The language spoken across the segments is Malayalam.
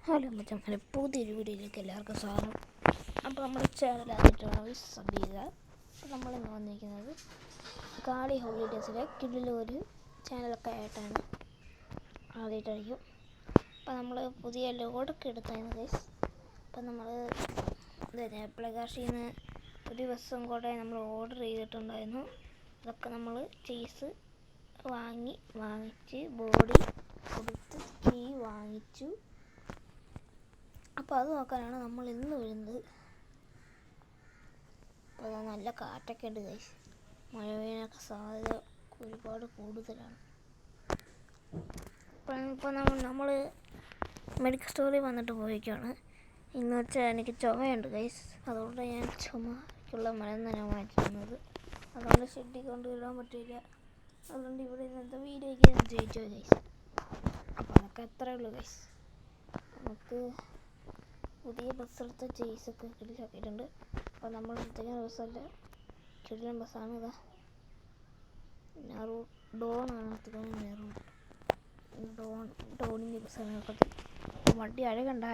ഹലോ മച്ചാൻ, പുതിയൊരു വീഡിയോയിലേക്ക് എല്ലാവർക്കും സ്വാഗതം. അപ്പോൾ നമ്മുടെ ചാനൽ ആദ്യമായിട്ടാണ് സബ് ചെയ്യുക. അപ്പോൾ നമ്മളിന്ന് വന്നിരിക്കുന്നത് കാളി ഹോളിഡേയ്സിലെ കിടിലൊരു ചാനലൊക്കെ ആയിട്ടാണ് ആദ്യമായിട്ടായിരിക്കും. അപ്പോൾ നമ്മൾ പുതിയ ലോഡൊക്കെ എടുത്തായിരുന്നു ഗൈസ്. അപ്പം നമ്മൾ പ്ലഗാഷിൽ നിന്ന് ഒരു ദിവസം കൂടെ നമ്മൾ ഓർഡർ ചെയ്തിട്ടുണ്ടായിരുന്നു. അതൊക്കെ നമ്മൾ ചീസ് വാങ്ങിച്ച് ബോഡി കൊടുത്ത് കീ വാങ്ങിച്ചു. അപ്പോൾ അത് നോക്കാനാണ് നമ്മൾ ഇന്ന് വരുന്നത്. അപ്പോൾ അത് നല്ല കാറ്റൊക്കെ ഉണ്ട് ഗൈസ്. മഴ പെയ്യാനൊക്കെ സാധ്യത ഒരുപാട് കൂടുതലാണ്. ഇപ്പോൾ നമ്മൾ മെഡിക്കൽ സ്റ്റോറിൽ വന്നിട്ട് പോയിരിക്കുകയാണ്. ഇന്ന് വെച്ചാൽ എനിക്ക് ചുമയുണ്ട് ഗൈസ്. അതുകൊണ്ട് ഞാൻ ചുമക്കുള്ള മരുന്ന് ഞാൻ വാങ്ങിച്ചു തന്നത്. അതുകൊണ്ട് ഷെഡിൽ കൊണ്ടുവരാൻ പറ്റില്ല. അതുകൊണ്ട് ഇവിടെ ഇന്നത്തെ വീഡിയോയ്ക്ക് ഞാൻ ജയിച്ചു ഗൈസ്. അപ്പോൾ അതൊക്കെ അത്രയേ ഉള്ളൂ ഗൈസ്. നമുക്ക് പുതിയ ബസ്സെടുത്ത ചേസൊക്കെ കിടിലാക്കിയിട്ടുണ്ട്. അപ്പോൾ നമ്മൾ എടുത്തേക്കുന്ന ബസ്സല്ല, കിടിലൻ ബസ്സാണ്. ഇതാ നെറു ഡോണാണ് എടുത്തേക്കുന്നത്. ഡോണിൻ്റെ ബസ്സാണ് എടുത്തത്. വണ്ടി അഴകണ്ട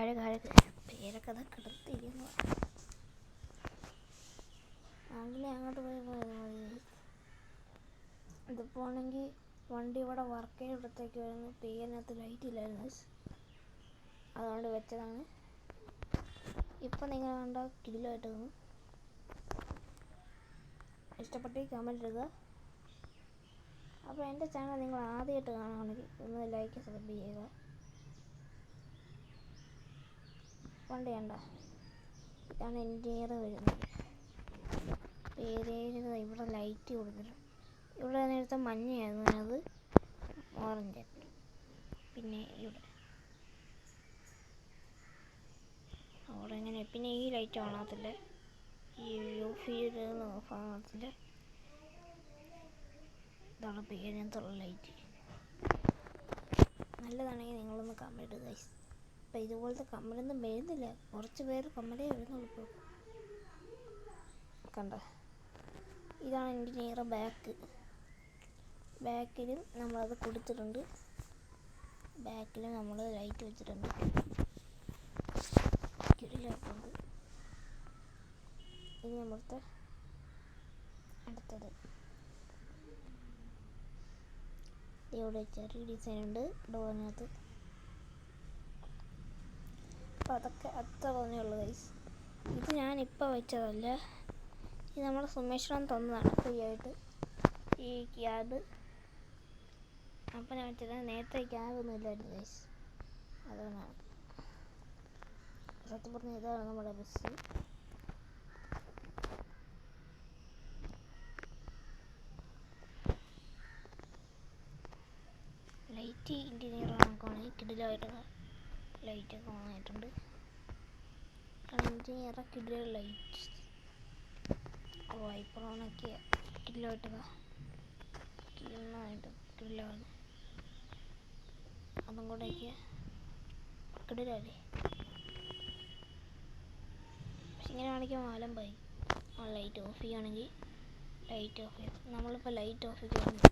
പേരൊക്കെ അതൊക്കെ കിടത്തിയിരിക്കുന്നു. അങ്ങനെ അങ്ങോട്ട് പോയി ഇതിപ്പോൾ ആണെങ്കിൽ വണ്ടി ഇവിടെ വർക്ക് ചെയ്തെടുത്തേക്ക് വരുന്നു. പേരിനകത്ത് ലൈറ്റ് ഇല്ലായിരുന്നു, അതുകൊണ്ട് വെച്ചതാണ്. ഇപ്പം നിങ്ങൾ കണ്ട കിടിലായിട്ട് തോന്നും. ഇഷ്ടപ്പെട്ട് കമൻറ്റ് ഇടുക. അപ്പോൾ എൻ്റെ ചാനൽ നിങ്ങൾ ആദ്യമായിട്ട് കാണുകയാണെങ്കിൽ ഒന്ന് ലൈക്ക് സബ്സ്ക്രൈബ് ചെയ്യുക. പണ്ട് കണ്ട ഇതാണ് എൻജിനീയർ വരുന്നത്. പേര് ഇവിടെ ലൈറ്റ് കൊടുത്തിട്ടുണ്ട്. ഇവിടെ നേരത്തെ മഞ്ഞയായിരുന്നു, അത് ഓറഞ്ച്. പിന്നെ അവിടെ എങ്ങനെ പിന്നെ ഈ ലൈറ്റ് കാണത്തില്ല, ഈ യൂഫീഡ് ഓഫ് ആകത്തില്ല. ഇതാണ് പേരിനകത്തുള്ള ലൈറ്റ്. നല്ലതാണെങ്കിൽ നിങ്ങളൊന്ന് കമൻറ്റ് ഇടുക ഗൈസ്. അപ്പം ഇതുപോലത്തെ കമൻറ്റൊന്നും വരുന്നില്ല, കുറച്ച് പേര് കമൻറ്റേ വരുന്നുള്ളൂ. ഇപ്പോൾ കണ്ട ഇതാണ് എൻജിനീയർ ബാക്കിലും നമ്മളത് കൊടുത്തിട്ടുണ്ട്. ബാക്കിലും നമ്മൾ ലൈറ്റ് വെച്ചിട്ടുണ്ട്. കിടിലായിട്ടുണ്ട്. ഇനി നമ്മളത്തെ അടുത്തത് ഇവിടെ ചെറിയ ഡിസൈൻ ഉണ്ട് ഡോറിനകത്ത്. അപ്പോൾ അതൊക്കെ അത്ര തോന്നിയുള്ളൂ ഗൈസ്. ഇത് ഞാനിപ്പോൾ വെച്ചതല്ല, ഇത് നമ്മുടെ സുമേശ്വരൻ തന്നതാണ് ഫ്രീ ആയിട്ട് ഈ ക്യാബ്. അപ്പം ഞാൻ വെച്ചത് നേരത്തെ ക്യാബൊന്നും ഇല്ലായിരുന്നു ഗൈസ്, അതുകൊണ്ടാണ്. സത്യം പറഞ്ഞാൽ ഇതാണ് നമ്മുടെ ബസ്. ലൈറ്റ് ഇൻറ്റീരിയർ ആണെങ്കിൽ കിടിലായിട്ട് ലൈറ്റൊക്കെ ഓണായിട്ടുണ്ട്. ഇൻറ്റീരിയർ കിടില ലൈറ്റ് വൈപ്പർ ഓണാക്കിയ കിടിലായിട്ട് കിടിലാണ്. അതും കൂടെ കിടിലല്ലേ. പക്ഷെ ഇങ്ങനെ കാണിക്കാൻ ആലമ്പായി. ലൈറ്റ് ഓഫ് ചെയ്യുകയാണെങ്കിൽ ലൈറ്റ് ഓഫ് ചെയ്യും. നമ്മളിപ്പോൾ ലൈറ്റ് ഓഫ് ചെയ്യുന്നു.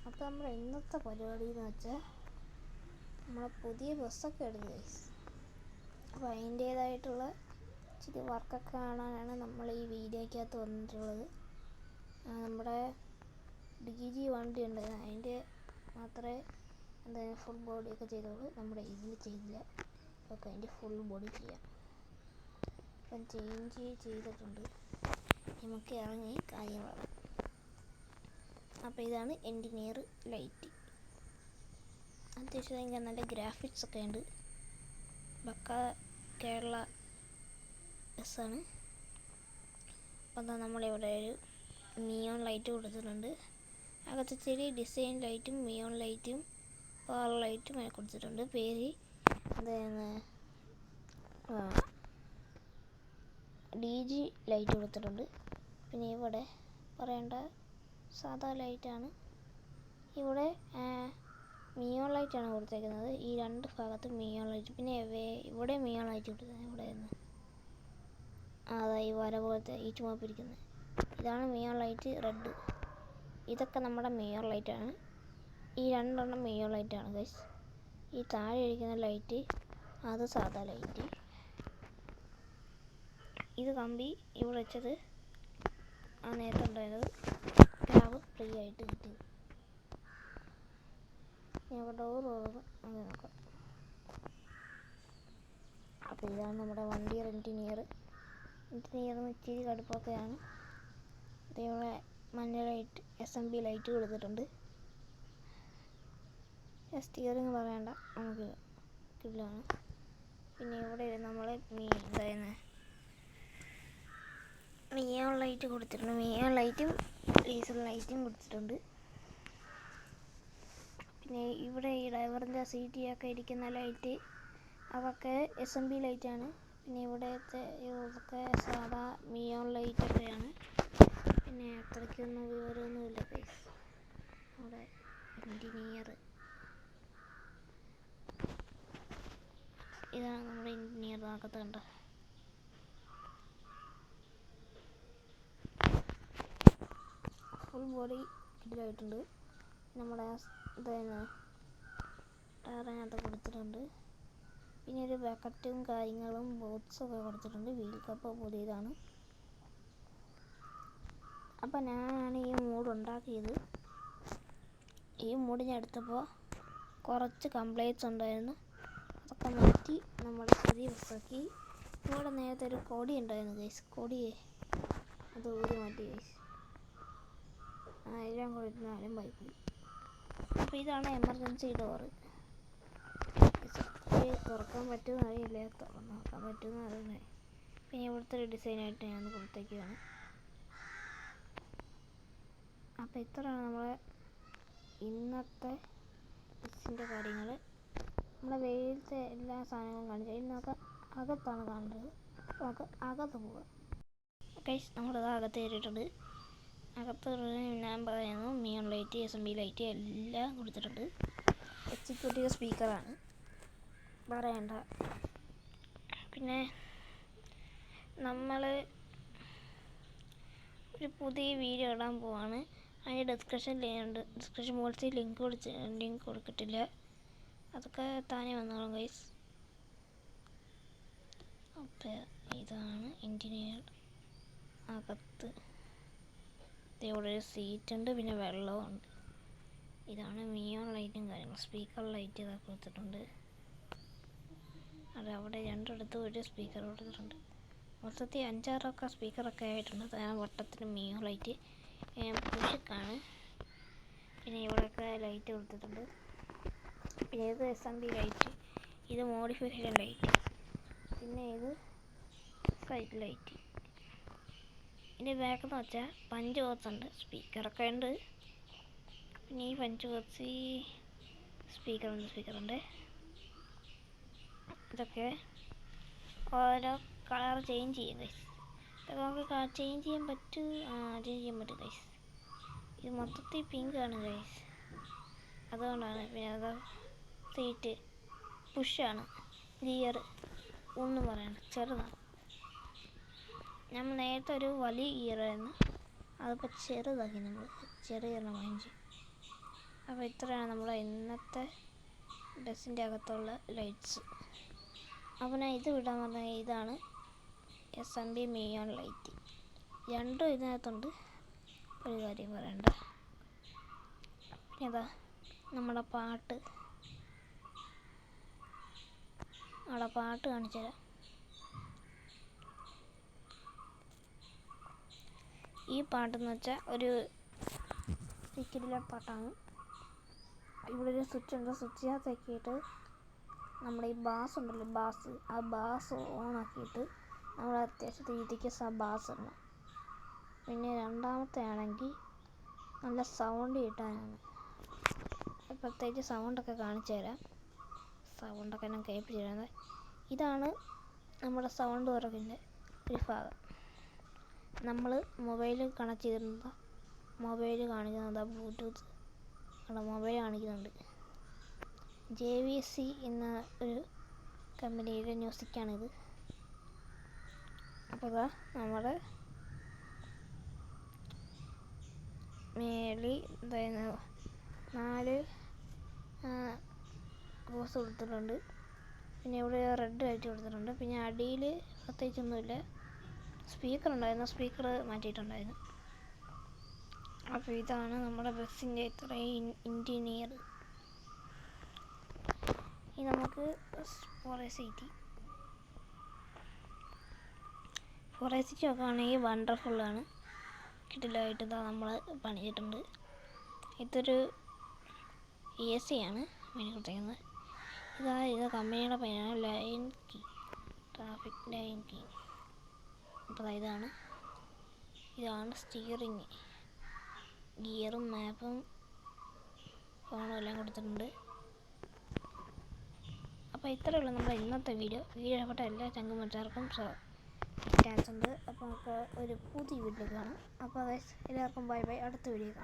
അപ്പോൾ നമ്മുടെ ഇന്നത്തെ പരിപാടി എന്ന് വെച്ചാൽ നമ്മളെ പുതിയ ബസ്സൊക്കെ എടുത്തു ഗൈസ്. അപ്പോൾ അതിൻ്റേതായിട്ടുള്ള ഇച്ചിരി വർക്കൊക്കെ കാണാനാണ് നമ്മൾ ഈ വീഡിയോയ്ക്കകത്ത് വന്നിട്ടുള്ളത്. നമ്മുടെ DG വണ്ടി ഉണ്ട്, അതിൻ്റെ മാത്രമേ ഫുൾ ബോഡിയൊക്കെ ചെയ്തോളൂ. നമ്മുടെ ഇതിൽ ചെയ്തില്ല. അപ്പോൾ അതിൻ്റെ ഫുൾ ബോഡി ചെയ്യാം. അപ്പം ചേഞ്ച് ചെയ്തിട്ടുണ്ട്. നമുക്ക് ഇറങ്ങി കാര്യങ്ങളാണ്. അപ്പോൾ ഇതാണ് എൻജിനീയർ ലൈറ്റ്. അത്യാവശ്യം എനിക്ക് നല്ല ഗ്രാഫിക്സ് ഒക്കെ ഉണ്ട്. ബക്ക കേരള ബസ്സാണ്. അപ്പോൾ എന്താ നമ്മളിവിടെ ഒരു നിയോൺ ലൈറ്റ് കൊടുത്തിട്ടുണ്ട്. അകത്ത് ചെറിയ ഡിസൈൻ ലൈറ്റും നിയോൺ ലൈറ്റും പാൾ ലൈറ്റും കൊടുത്തിട്ടുണ്ട്. പേര് DG ലൈറ്റ് കൊടുത്തിട്ടുണ്ട്. പിന്നെ ഇവിടെ പറയേണ്ട സാധാ ലൈറ്റാണ്. ഇവിടെ മിയോൺ ലൈറ്റാണ് കൊടുത്തേക്കുന്നത്. ഈ രണ്ട് ഭാഗത്തും മിയോൺ ലൈറ്റ്. പിന്നെ ഇവിടെ മിയോൺ ലൈറ്റ് കൊടുത്തത് ഇവിടെ നിന്ന് അതാ ഈ വര പോലത്തെ ഈ ചുമപ്പിരിക്കുന്നത്. ഇതാണ് മിയോൺ ലൈറ്റ് റെഡ്. ഇതൊക്കെ നമ്മുടെ മിയോൺ ലൈറ്റാണ്. ഈ രണ്ടെണ്ണം മിയോൺ ലൈറ്റാണ് ഗൈസ്. ഈ താഴെ ഇരിക്കുന്ന ലൈറ്റ് അത് സാധാ ലൈറ്റ്. ഇത് കമ്പി ഇവിടെ വെച്ചത് ആ നേരത്തെ ഉണ്ടായത് ക്യാബ് ഫ്രീ ആയിട്ട് കിട്ടിയത്. ഞാൻ ഡോർ തുറന്ന് അത് നോക്കാം. അപ്പോൾ ഇതാണ് നമ്മുടെ വണ്ടിയുടെ ഇൻറ്റീരിയർ ഇച്ചിരി കടുപ്പൊക്കെയാണ്. അതേപോലെ മഞ്ഞ ലൈറ്റ് SMB ലൈറ്റ് കൊടുത്തിട്ടുണ്ട്. സ്റ്റിയറിങ് പറയണ്ട, നമുക്ക് കില്ലാണ്. പിന്നെ ഇവിടെ നമ്മൾ മിയോൺ ലൈറ്റ് കൊടുത്തിട്ടുണ്ട്. മിയോൺ ലൈറ്റും ഡീസൽ ലൈറ്റും കൊടുത്തിട്ടുണ്ട്. പിന്നെ ഇവിടെ ഈ ഡ്രൈവറിൻ്റെ സീറ്റിലൊക്കെ ഇരിക്കുന്ന ലൈറ്റ് അതൊക്കെ SMB ലൈറ്റാണ്. പിന്നെ ഇവിടുത്തെ ഇതൊക്കെ സാധാ മിയോൺ ലൈറ്റൊക്കെയാണ്. പിന്നെ അത്രയ്ക്കൊന്നും വിവരമൊന്നുമില്ല ഗൈസ്. അവിടെ ഇൻറ്റീരിയർ ഇതാണ് നമ്മുടെ ഇൻറ്റീരിയർ ആകത്ത് കണ്ട. ഫുൾ ബോഡി ഇതിലായിട്ടുണ്ട്. നമ്മുടെ ടയറിനകത്ത് കൊടുത്തിട്ടുണ്ട്. പിന്നെ ഒരു ബക്കറ്റും കാര്യങ്ങളും ബോക്സൊക്കെ കൊടുത്തിട്ടുണ്ട്. വീൽ കപ്പ് പുതിയതാണ്. അപ്പം ഞാനാണ് ഈ മൂഡ് ഉണ്ടാക്കിയത്. ഈ മൂഡ് ഞാൻ എടുത്തപ്പോൾ കുറച്ച് കംപ്ലൈൻറ്റ്സ് ഉണ്ടായിരുന്നു. അതൊക്കെ മാറ്റി നമ്മൾ പുതിയ ബസ്സാക്കി. ഇവിടെ നേരത്തെ ഒരു കൊടി ഉണ്ടായിരുന്നു ഗൈസ്. കൊടിയെ അത് ഊരി മാറ്റി ഗൈസ്. എല്ലാം കൊടുത്താലും ബൈക്കിൽ. അപ്പോൾ ഇതാണ് എമർജൻസി ഡോറ്. തുറക്കാൻ പറ്റുമെന്ന് അറിയില്ല, നോക്കാൻ പറ്റുമെന്ന് അറിയില്ല. പിന്നെ ഇവിടുത്തെ ഒരു ഡിസൈനായിട്ട് ഞാൻ കൊടുത്തേക്കാണ്. അപ്പോൾ ഇത്രയാണ് നമ്മളെ ഇന്നത്തെ ബസ്സിൻ്റെ കാര്യങ്ങൾ. നമ്മുടെ വെയിലത്തെ എല്ലാ സാധനങ്ങളും കാണിച്ചു. ഇന്നൊക്കെ അകത്താണ് കാണേണ്ടത്. നമുക്ക് അകത്ത് പോകാം ഗൈസ്. നമ്മളിത് അകത്ത് കയറിയിട്ടുണ്ട്. അകത്ത് ഞാൻ പറയുന്നു മിയോൺ ലൈറ്റ് SMB ലൈറ്റ് എല്ലാം കൊടുത്തിട്ടുണ്ട്. എക്സിക്യൂട്ടീവ് സ്പീക്കറാണ്, പറയണ്ട. പിന്നെ നമ്മൾ ഒരു പുതിയ വീഡിയോ ഇടാൻ പോവാണ്. അതിൻ്റെ ഡിസ്ക്രിപ്ഷൻ ബോക്സിൽ ലിങ്ക് കൊടുത്തിട്ടില്ല. അതൊക്കെ താനേ വന്നോളാം ഗൈസ്. അപ്പോൾ ഇതാണ് ഇൻറ്റീരിയർ അകത്ത്. ഇവിടെ ഒരു സീറ്റുണ്ട്, പിന്നെ വെള്ളമുണ്ട്. ഇതാണ് മിയോൺ ലൈറ്റും കാര്യങ്ങളും. സ്പീക്കർ ലൈറ്റ് ഇതൊക്കെ കൊടുത്തിട്ടുണ്ട്. അവിടെ രണ്ടിടത്തും ഒരു സ്പീക്കർ കൊടുത്തിട്ടുണ്ട്. മൊത്തത്തിൽ 5-6 സ്പീക്കറൊക്കെ ആയിട്ടുണ്ട്. വട്ടത്തിന് മിയോൺ ലൈറ്റ് പുഷക്കാണ്. പിന്നെ ഇവിടെയൊക്കെ ലൈറ്റ് കൊടുത്തിട്ടുണ്ട്. പിന്നെ ഇത് SMB ലൈറ്റ്, ഇത് മോഡിഫിക്കേഷൻ ലൈറ്റ്, പിന്നെ ഇത് സൈഡ് ലൈറ്റ്. ഇതിൻ്റെ ബാക്കെന്ന് വെച്ചാൽ പഞ്ച് ബോക്സ് ഉണ്ട്, സ്പീക്കറൊക്കെ ഉണ്ട്. പിന്നെ ഈ പഞ്ച് ബോക്സ് സ്പീക്കറുണ്ട്. ഇതൊക്കെ ഓരോ കളർ ചേഞ്ച് ചെയ്യും ഗൈസ്. ഇതൊക്കെ നമുക്ക് ചേഞ്ച് ചെയ്യാൻ പറ്റും ഗൈസ്. ഇത് മൊത്തത്തിൽ പിങ്ക് ആണ് ഗൈസ്, അതുകൊണ്ടാണ്. പിന്നെ അത് സീറ്റ് പുഷാണ്. ഗിയർ ഒന്നും പറയണ്ട, ചെറുതാണ്. നമ്മൾ നേരത്തെ ഒരു വലിയ ഗിയറായിരുന്നു, അതിപ്പോൾ ചെറുതാക്കി നമ്മൾ. ചെറിയൊരെണ്ണം വാങ്ങിച്ചു. അപ്പോൾ ഇത്രയാണ് നമ്മുടെ ഇന്നത്തെ ബസ്സിൻ്റെ അകത്തുള്ള ലൈറ്റ്സ്. അപ്പോൾ ഞാൻ ഇത് വിടാൻ പറഞ്ഞാൽ ഇതാണ് SMB മിയോൺ ലൈറ്റ്. രണ്ടും ഇതിനകത്തുണ്ട്, ഒരു കാര്യം പറയണ്ട. പിന്നെ ഇതാ നമ്മുടെ പാട്ട് കാണിച്ചു തരാം. ഈ പാട്ടെന്ന് വെച്ചാൽ ഒരു ടിക്കറ്റിലെ പാട്ടാണ്. ഇവിടെ ഒരു സ്വിച്ച് ഉണ്ട്. സ്വിച്ചിനകത്താക്കിയിട്ട് നമ്മുടെ ഈ ബാസ് ഉണ്ടല്ലോ, ആ ബാസ് ഓണാക്കിയിട്ട് നമ്മൾ അത്യാവശ്യം രീതിക്ക് ബാസ് ഇടണം. പിന്നെ രണ്ടാമത്തെ ആണെങ്കിൽ നല്ല സൗണ്ട് കിട്ടാനാണ്. പ്രത്യേകിച്ച് സൗണ്ടൊക്കെ കാണിച്ചു തരാം. സൗണ്ടൊക്കെ ഞാൻ കേൾപ്പിച്ചു തരാം. ഇതാണ് നമ്മുടെ സൗണ്ട് കുറവിൻ്റെ ഒരു ഭാഗം. നമ്മൾ മൊബൈൽ കണക്ട് ചെയ്തിരുന്ന മൊബൈൽ കാണിക്കുന്നത് ബ്ലൂടൂത്ത് മൊബൈൽ കാണിക്കുന്നുണ്ട്. JVC എന്ന ഒരു കമ്പനിയുടെ മ്യൂസിക്കാണിത്. അപ്പോൾ ഇതാ നമ്മുടെ മേളിൽ 4 പോസ് കൊടുത്തിട്ടുണ്ട്. പിന്നെ ഇവിടെ റെഡ് ലൈറ്റ് കൊടുത്തിട്ടുണ്ട്. പിന്നെ അടിയിൽ പ്രത്യേകിച്ചൊന്നുമില്ല. സ്പീക്കർ ഉണ്ടായിരുന്നു, സ്പീക്കർ മാറ്റിയിട്ടുണ്ടായിരുന്നു. അപ്പോൾ ഇതാണ് നമ്മുടെ ബസ്സിൻ്റെ ഇത്രയും ഇൻറ്റീരിയർ. ഇനി നമുക്ക് ഫോറസ്റ്റ് സിറ്റി ഒക്കെ ആണെങ്കിൽ വണ്ടർഫുള്ളാണ്. കിടിലമായിട്ട് ഇതാ നമ്മൾ പണിതിട്ടുണ്ട്. ഇതൊരു AC ആണ് മെയിൻ കൊടുത്തേക്കുന്നത്. ഇത് കമ്പനിയുടെ പേരാണ് lion key, traffic lion key. അപ്പോൾ ഇതാണ് സ്റ്റിയറിങ്, ഗിയറും മാപ്പും ഫോണും എല്ലാം കൊടുത്തിട്ടുണ്ട്. അപ്പോൾ ഇത്രയേ ഉള്ളൂ നമ്മുടെ ഇന്നത്തെ വീഡിയോ ഇഷ്ടപ്പെട്ട എല്ലാ ചങ്കുമച്ചാർക്കും താങ്ക്സ് ഉണ്ട്. അപ്പോൾ നമുക്ക് ഒരു പുതിയ വീഡിയോ കാണാം. അപ്പോൾ എല്ലാവർക്കും ബൈ ബൈ. അടുത്ത വീഡിയോ കാണാം.